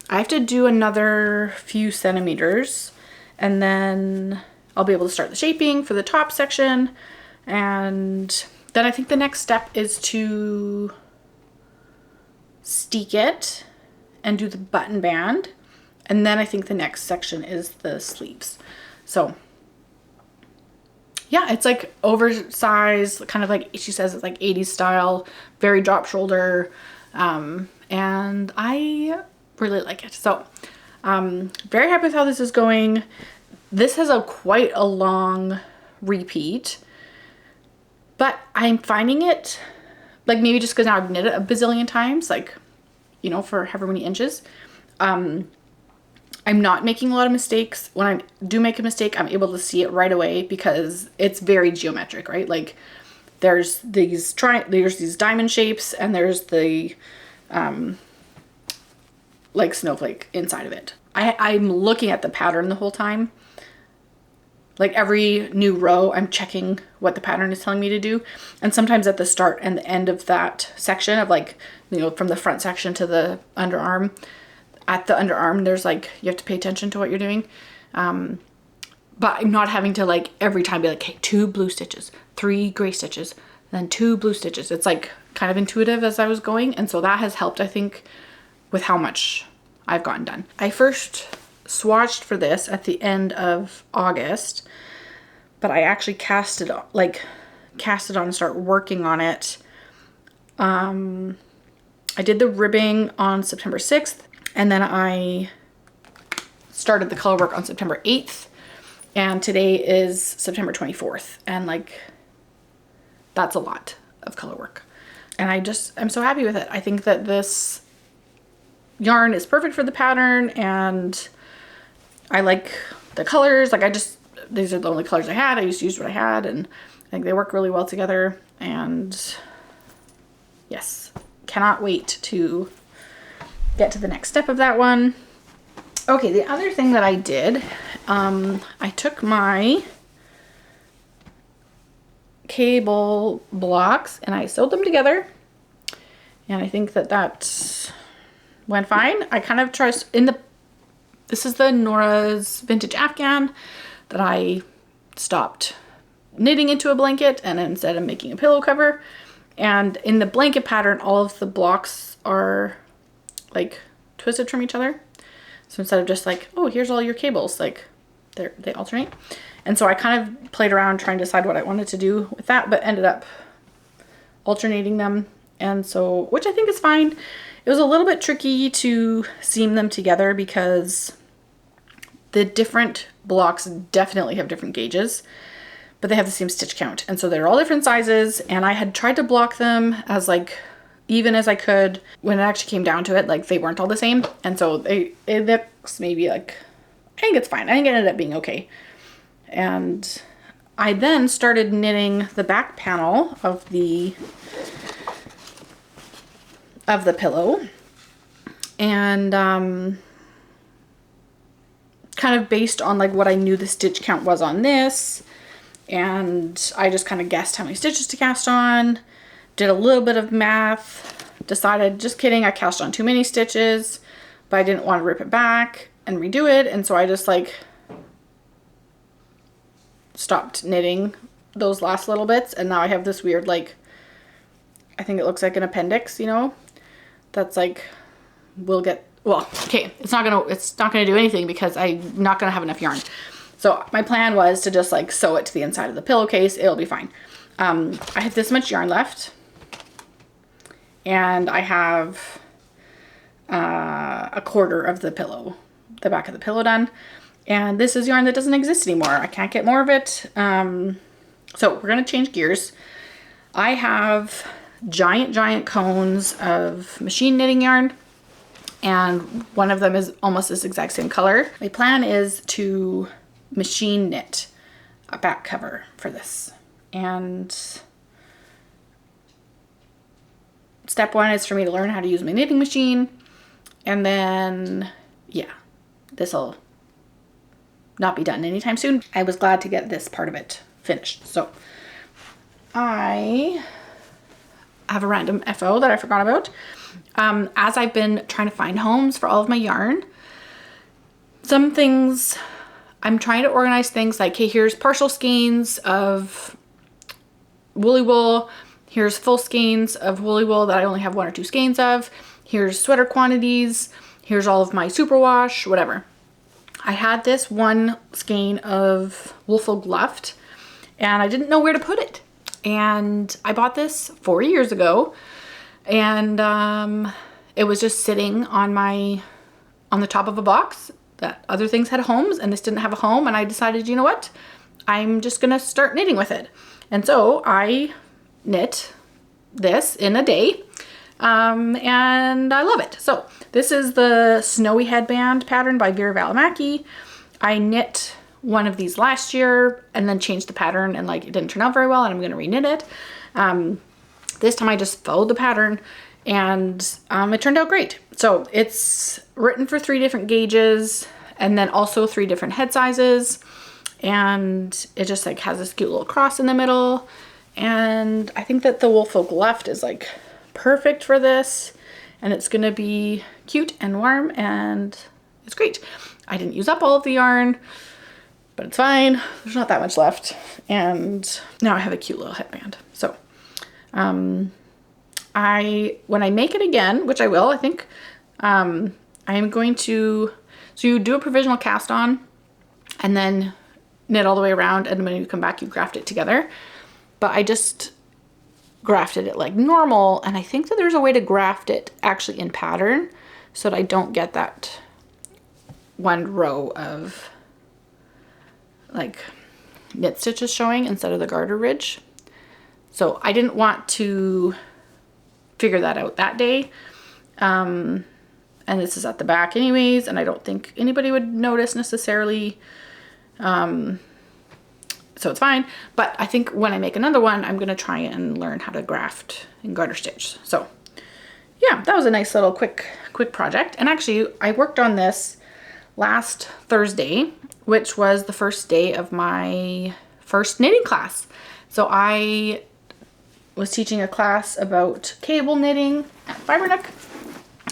I have to do another few centimeters, and then I'll be able to start the shaping for the top section. And then I think the next step is to steek it and do the button band. And then I think the next section is the sleeves. So yeah, it's like oversized, kind of like she says, it's like 80s style, very drop shoulder. And I really like it. So very happy with how this is going. This has quite a long repeat, but I'm finding it, like maybe just because now I've knit it a bazillion times, like, you know, for however many inches. I'm not making a lot of mistakes. When I do make a mistake, I'm able to see it right away because it's very geometric, right? Like there's these diamond shapes, and there's the like snowflake inside of it. I'm looking at the pattern the whole time. Like every new row, I'm checking what the pattern is telling me to do. And sometimes at the start and the end of that section of like, you know, from the front section to the underarm, at the underarm, there's like, you have to pay attention to what you're doing. But I'm not having to like every time be like, okay, 2 blue stitches, 3 gray stitches, then 2 blue stitches. It's like kind of intuitive as I was going. And so that has helped, I think, with how much I've gotten done. I first swatched for this at the end of August, but I actually cast it on and start working on it. I did the ribbing on September 6th. And then I started the color work on September 8th, and today is September 24th. And like, that's a lot of color work. And I'm so happy with it. I think that this yarn is perfect for the pattern, and I like the colors. Like these are the only colors I had. I just used what I had, and I think they work really well together. And yes, cannot wait to get to the next step of that one. Okay, the other thing that I did, I took my cable blocks and I sewed them together. And I think that went fine. I kind of tried this is the Nora's vintage Afghan that I stopped knitting into a blanket and instead of making a pillow cover. And in the blanket pattern, all of the blocks are like twisted from each other. So instead of just like, oh, here's all your cables, like they alternate. And so I kind of played around trying to decide what I wanted to do with that, but ended up alternating them. And so, which I think is fine. It was a little bit tricky to seam them together because the different blocks definitely have different gauges, but they have the same stitch count. And so they're all different sizes. And I had tried to block them as like even as I could. When it actually came down to it, like they weren't all the same. And so it looks maybe like, I think it's fine. I think it ended up being okay. And I then started knitting the back panel of the pillow, and kind of based on like what I knew the stitch count was on this, and I just kind of guessed how many stitches to cast on, did a little bit of math, decided, just kidding, I cast on too many stitches, but I didn't want to rip it back and redo it, and so I just like stopped knitting those last little bits, and now I have this weird, like, I think it looks like an appendix, you know, that's like, well, okay, it's not gonna do anything because I'm not gonna have enough yarn. So my plan was to just like sew it to the inside of the pillowcase. It'll be fine. I have this much yarn left, and I have a quarter of the back of the pillow done. And this is yarn that doesn't exist anymore. I can't get more of it. So we're gonna change gears. I have giant cones of machine knitting yarn, and one of them is almost this exact same color. My plan is to machine knit a back cover for this. And step one is for me to learn how to use my knitting machine. And then, yeah, this'll not be done anytime soon. I was glad to get this part of it finished. So I have a random FO that I forgot about. As I've been trying to find homes for all of my yarn, some things, I'm trying to organize things like, hey, here's partial skeins of woolly wool. Here's full skeins of woolly wool that I only have 1 or 2 skeins of. Here's sweater quantities. Here's all of my superwash, whatever. I had this 1 skein of Woolfolk left, and I didn't know where to put it. And I bought this 4 years ago, and it was just sitting on the top of a box that other things had homes, and this didn't have a home. And I decided, you know what? I'm just gonna start knitting with it. And so I knit this in a day, and I love it. So this is the Snowy Headband pattern by Veera Välimäki. I knit one of these last year and then changed the pattern, and like it didn't turn out very well, and I'm gonna reknit it. This time I just followed the pattern, and it turned out great. So it's written for 3 different gauges and then also 3 different head sizes, and it just like has this cute little cross in the middle. And I think that the Woolfolk left is like perfect for this, and it's gonna be cute and warm, and it's great. I didn't use up all of the yarn, but it's fine. There's not that much left. And now I have a cute little headband. So when I make it again, which I will, I think, I am going to, so you do a provisional cast on and then knit all the way around, and when you come back, you graft it together. But I just grafted it like normal, and I think that there's a way to graft it actually in pattern so that I don't get that 1 row of like knit stitches showing instead of the garter ridge. So I didn't want to figure that out that day. And this is at the back anyways, and I don't think anybody would notice necessarily. So it's fine. But I think when I make another one, I'm gonna try and learn how to graft and garter stitch. So yeah, that was a nice little quick project. And actually I worked on this last Thursday, which was the first day of my first knitting class. So I was teaching a class about cable knitting at Fibre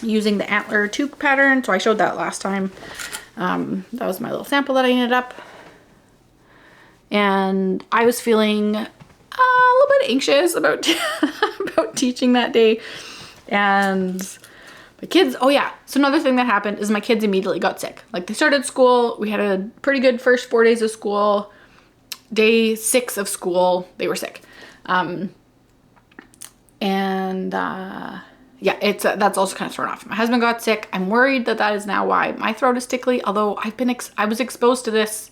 using the antler toque pattern. So I showed that last time. That was my little sample that I knit up. And I was feeling a little bit anxious about, about teaching that day. And my kids, oh yeah, so another thing that happened is my kids immediately got sick. Like they started school, we had a pretty good first 4 days of school. Day 6 of school, they were sick. Yeah, that's also kind of thrown off. My husband got sick. I'm worried that that is now why my throat is tickly, although I was exposed to this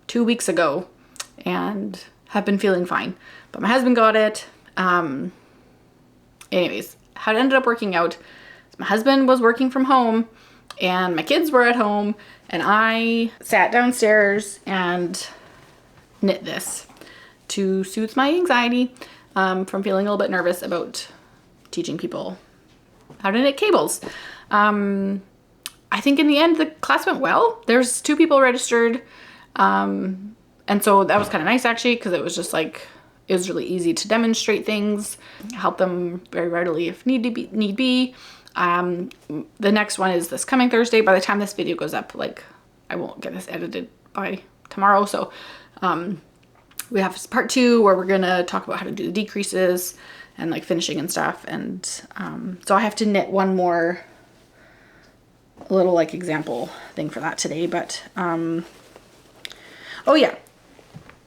2 weeks ago and have been feeling fine. But my husband got it. Anyways, how it ended up working out, my husband was working from home and my kids were at home, and I sat downstairs and knit this to soothe my anxiety from feeling a little bit nervous about teaching people how to knit cables. I think in the end the class went well. There's 2 people registered, and so that was kind of nice actually, because it was just like, it was really easy to demonstrate things, help them very readily if need be. The next one is this coming Thursday. By the time this video goes up, like I won't get this edited by tomorrow, so we have part 2 where we're gonna talk about how to do the decreases and like finishing and stuff. And so I have to knit one more little like example thing for that today. But oh yeah,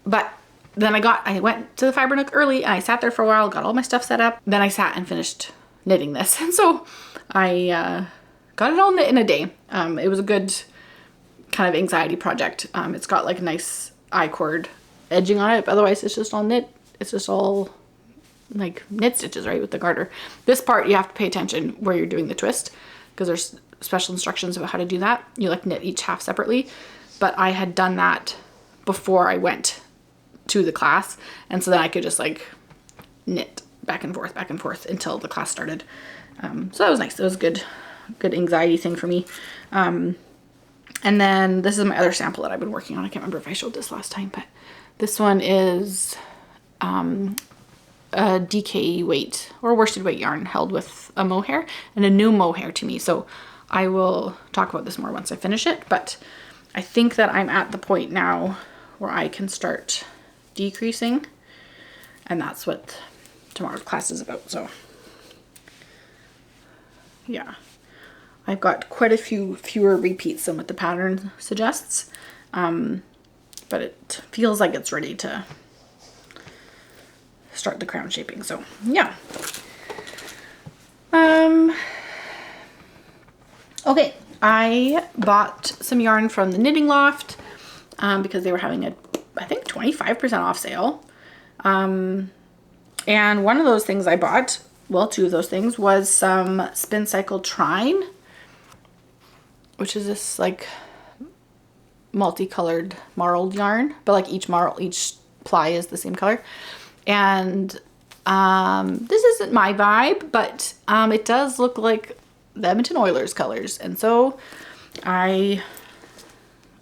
but then I went to the Fibre Nook early and I sat there for a while, got all my stuff set up. Then I sat and finished knitting this. And so I got it all knit in a day. It was a good kind of anxiety project. It's got like a nice I-cord edging on it, but otherwise it's just all knit. It's just all like knit stitches, right, with the garter. This part you have to pay attention where you're doing the twist, because there's special instructions about how to do that. You like knit each half separately, but I had done that before I went to the class, and so then I could just like knit back and forth until the class started. So that was nice. It was a good anxiety thing for me. And then this is my other sample that I've been working on. I can't remember if I showed this last time, but this one is a DK weight or worsted weight yarn held with a mohair, and a new mohair to me. So I will talk about this more once I finish it, but I think that I'm at the point now where I can start decreasing, and that's what tomorrow's class is about. So yeah, I've got quite a fewer repeats than what the pattern suggests, but it feels like it's ready to start the crown shaping. So yeah. Okay, I bought some yarn from the Knitting Loft because they were having a, I think, 25% off sale. And one of those things I bought, well, 2 of those things, was some Spin Cycle Trine, which is this like multicolored marled yarn, but like each ply is the same color. And this isn't my vibe, but it does look like the Edmonton Oilers colors. And so I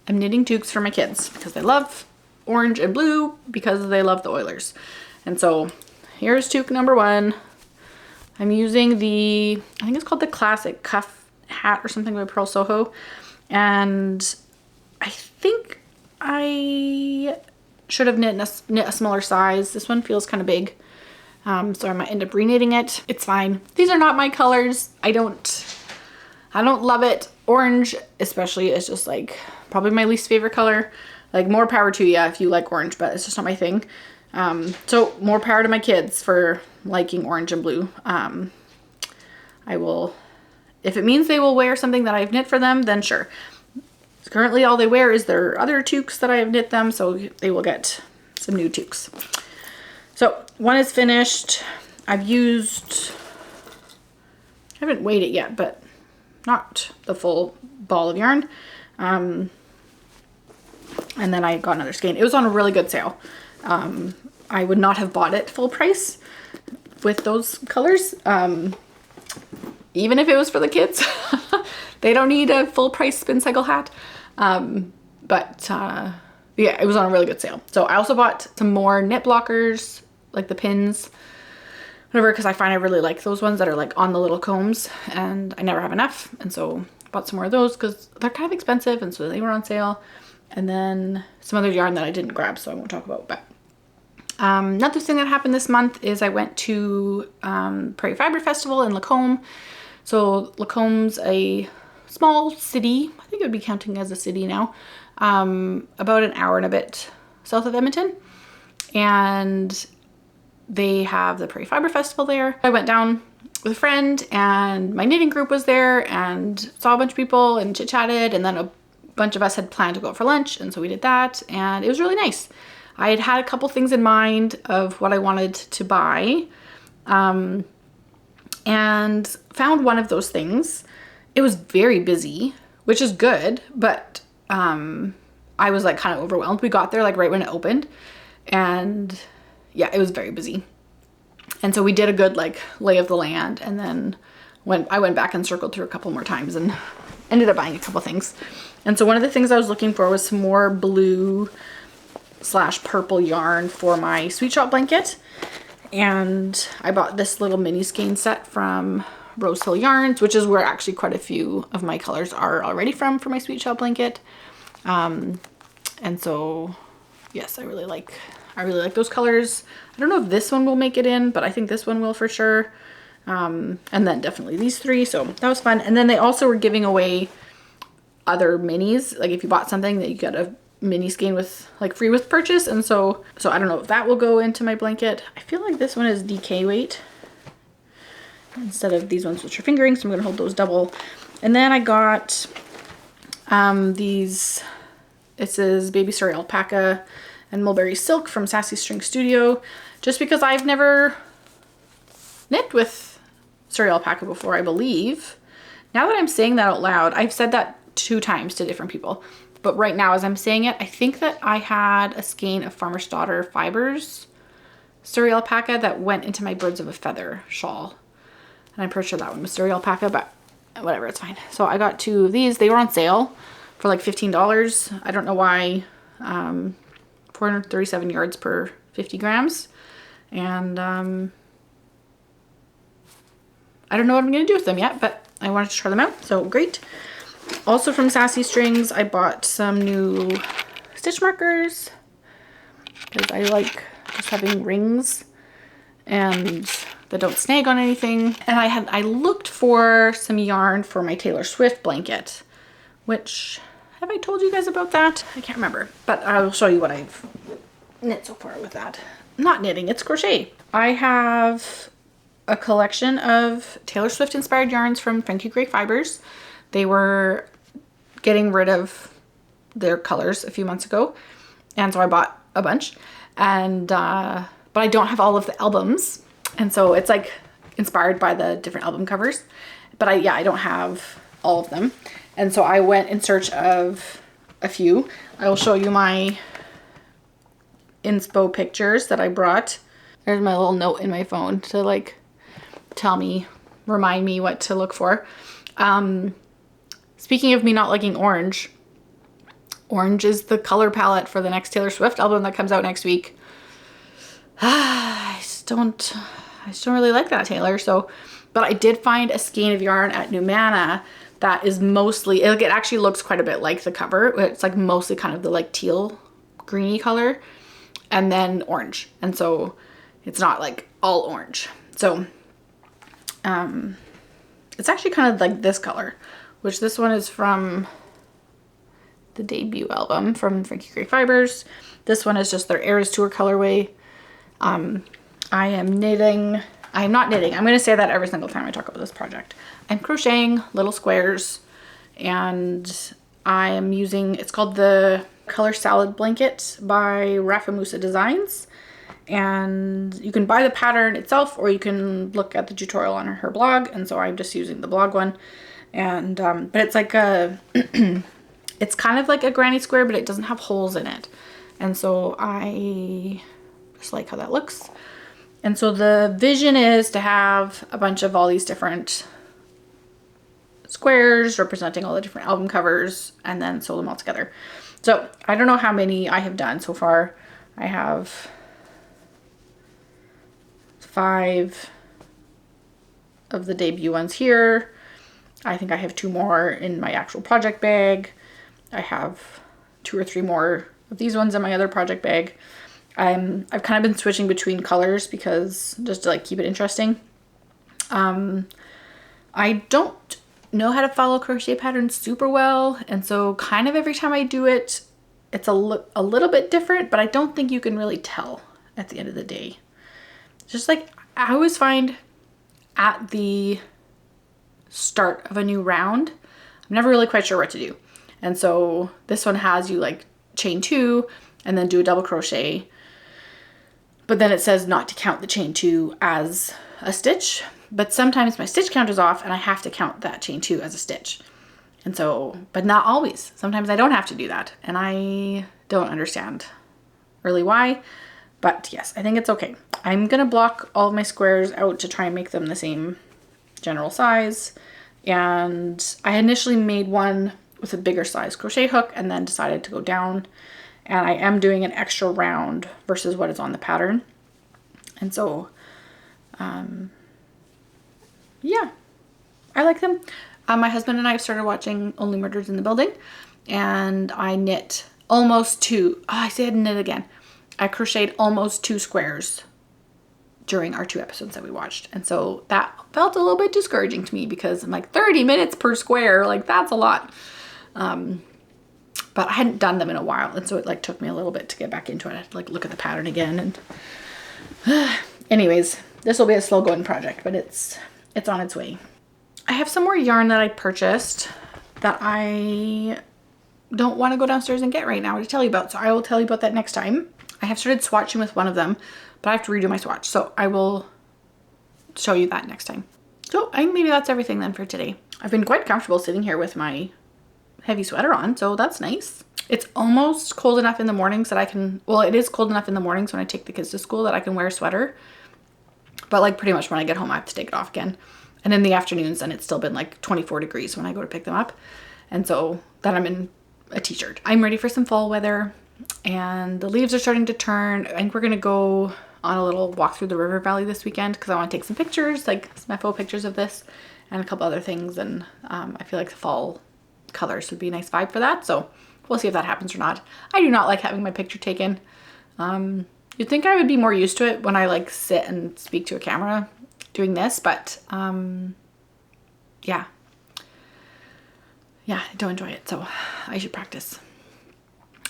am knitting toques for my kids because they love orange and blue, because they love the Oilers. And so here's toque number 1. I'm using the, I think it's called the Classic Cuff Hat or something by Pearl Soho. And I think I should have knit a smaller size. This one feels kind of big. So I might end up reknitting it. It's fine. These are not my colors. I don't love it. Orange especially is just like probably my least favorite color. Like, more power to you if you like orange, but it's just not my thing. So more power to my kids for liking orange and blue. I will, if it means they will wear something that I've knit for them, then sure. Currently all they wear is their other toques that I have knit them, so they will get some new toques. So one is finished. I haven't weighed it yet, but not the full ball of yarn. And then I got another skein. It was on a really good sale. I would not have bought it full price with those colors, even if it was for the kids. They don't need a full price Spin Cycle hat. But Yeah, it was on a really good sale. So I also bought some more knit blockers, like the pins, whatever, because I find I really like those ones that are like on the little combs, and I never have enough. And so I bought some more of those because they're kind of expensive, and so they were on sale. And then some other yarn that I didn't grab, so I won't talk about. But another thing that happened this month is I went to Prairie Fibre Festival in Lacombe. So Lacombe's a small city. I think it would be counting as a city now. About an hour and a bit south of Edmonton. And they have the Prairie Fibre Festival there. I went down with a friend, and my knitting group was there, and saw a bunch of people and chit-chatted, and then a bunch of us had planned to go out for lunch, and so we did that, and it was really nice. I had had a couple things in mind of what I wanted to buy, and found one of those things. It was very busy, which is good, but I was like kind of overwhelmed. We got there like right when it opened, and yeah, it was very busy. And so we did a good like lay of the land, and then I went back and circled through a couple more times and ended up buying a couple things. And so one of the things I was looking for was some more blue / purple yarn for my Sweet Shop blanket. And I bought this little mini skein set from Rose Hill Yarns, which is where actually quite a few of my colors are already from for my Sweet Shop blanket. And so yes, I really like those colors. I don't know if this one will make it in, but I think this one will for sure. And then definitely these three. So that was fun. And then they also were giving away other minis. Like if you bought something, that you got a mini skein with like free with purchase. And so I don't know if that will go into my blanket. I feel like this one is DK weight instead of these ones which are fingering. So I'm going to hold those double. And then I got these, this is Baby Story Alpaca and Mulberry Silk from Sassy String Studio, just because I've never knit with Story Alpaca before, I believe. Now that I'm saying that out loud, I've said that 2 times to different people, but right now as I'm saying it, I think that I had a skein of Farmer's Daughter Fibers Story Alpaca that went into my Birds of a Feather shawl, and I'm pretty sure that one was Story Alpaca, but whatever, it's fine. So I got 2 of these. They were on sale for like $15. I don't know why. 437 yards per 50 grams. And I don't know what I'm going to do with them yet, but I wanted to try them out. So great. Also from Sassy Strings, I bought some new stitch markers because I like just having rings and that don't snag on anything. And I looked for some yarn for my Taylor Swift blanket, which, have I told you guys about that? I can't remember, but I'll show you what I've knit so far with that. Not knitting, it's crochet. I have a collection of Taylor Swift inspired yarns from Frankie Gray Fibers. They were getting rid of their colors a few months ago, and so I bought a bunch. And but I don't have all of the albums, and so it's like inspired by the different album covers. But I don't have all of them, and so I went in search of a few. I will show you my inspo pictures that I brought. There's my little note in my phone to like remind me what to look for. Speaking of me not liking orange, orange is the color palette for the next Taylor Swift album that comes out next week. I just don't really like that, Taylor. So, but I did find a skein of yarn at New Mana that is mostly, it actually looks quite a bit like the cover. It's like mostly kind of the like teal greeny color and then orange. And so it's not like all orange. So, it's actually kind of like this color, which this one is from the debut album from Frankie Gray Fibers. This one is just their Eras Tour colorway. I'm not knitting. I'm going to say that every single time I talk about this project. I'm crocheting little squares, and I am using, it's called the Color Salad Blanket by Rafamusa Designs. And you can buy the pattern itself, or you can look at the tutorial on her blog. And so I'm just using the blog one. And, but it's like a, it's kind of like a granny square, but it doesn't have holes in it. And so I just like how that looks. And so the vision is to have a bunch of all these different squares representing all the different album covers and then sew them all together. So I don't know how many I have done so far. I have 5 of the debut ones here. I think I have 2 more in my actual project bag. I have 2 or 3 more of these ones in my other project bag. I've kind of been switching between colors because just to like keep it interesting. I don't know how to follow crochet patterns super well, and so kind of every time I do it, it's a little bit different, but I don't think you can really tell at the end of the day. Just like I always find at the start of a new round, I'm never really quite sure what to do. And so this one has you like chain 2 and then do a double crochet, but then it says not to count the chain 2 as a stitch. But sometimes my stitch count is off and I have to count that chain 2 as a stitch. And so, but not always. Sometimes I don't have to do that. And I don't understand really why. But yes, I think it's okay. I'm going to block all of my squares out to try and make them the same general size. And I initially made one with a bigger size crochet hook and then decided to go down. And I am doing an extra round versus what is on the pattern. And so, yeah, I like them. My husband and I have started watching Only Murders in the Building, and I knit almost 2. Oh, I said knit again. I crocheted almost 2 squares during our 2 episodes that we watched. And so that felt a little bit discouraging to me because I'm like 30 minutes per square, like that's a lot. But I hadn't done them in a while. And so it like took me a little bit to get back into it. I had to like look at the pattern again. And anyways, this will be a slow going project, but it's on its way. I have some more yarn that I purchased that I don't want to go downstairs and get right now to tell you about. So I will tell you about that next time. I have started swatching with one of them, but I have to redo my swatch. So I will show you that next time. So I think maybe that's everything then for today. I've been quite comfortable sitting here with my heavy sweater on, so that's nice. It's almost cold enough in the mornings that I can, well, it is cold enough in the mornings when I take the kids to school that I can wear a sweater. But like pretty much when I get home, I have to take it off again. And in the afternoons, then it's still been like 24 degrees when I go to pick them up. And so then I'm in a t-shirt. I'm ready for some fall weather and the leaves are starting to turn. I think we're going to go on a little walk through the river valley this weekend because I want to take some pictures, like some faux pictures of this and a couple other things. And I feel like the fall colors would be a nice vibe for that. So we'll see if that happens or not. I do not like having my picture taken. You'd think I would be more used to it when I like sit and speak to a camera doing this, but yeah, I don't enjoy it, so I should practice.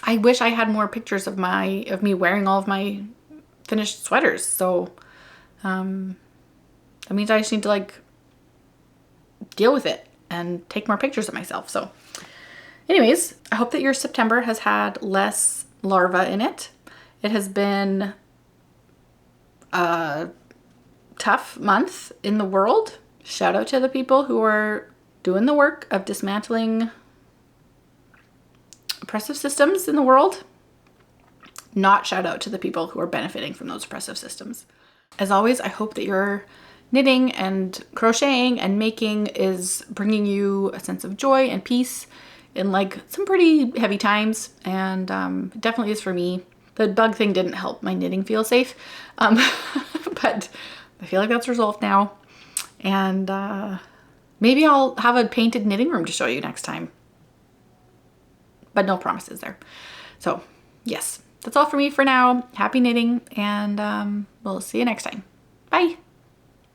I wish I had more pictures of me wearing all of my finished sweaters, so that means I just need to like deal with it and take more pictures of myself. So anyways, I hope that your September has had less larvae in it. It has been a tough month in the world. Shout out to the people who are doing the work of dismantling oppressive systems in the world. Not shout out to the people who are benefiting from those oppressive systems. As always, I hope that your knitting and crocheting and making is bringing you a sense of joy and peace in like some pretty heavy times, and it definitely is for me. The bug thing didn't help my knitting feel safe, but I feel like that's resolved now. And maybe I'll have a painted knitting room to show you next time. But no promises there. So yes, that's all for me for now. Happy knitting, and we'll see you next time. Bye.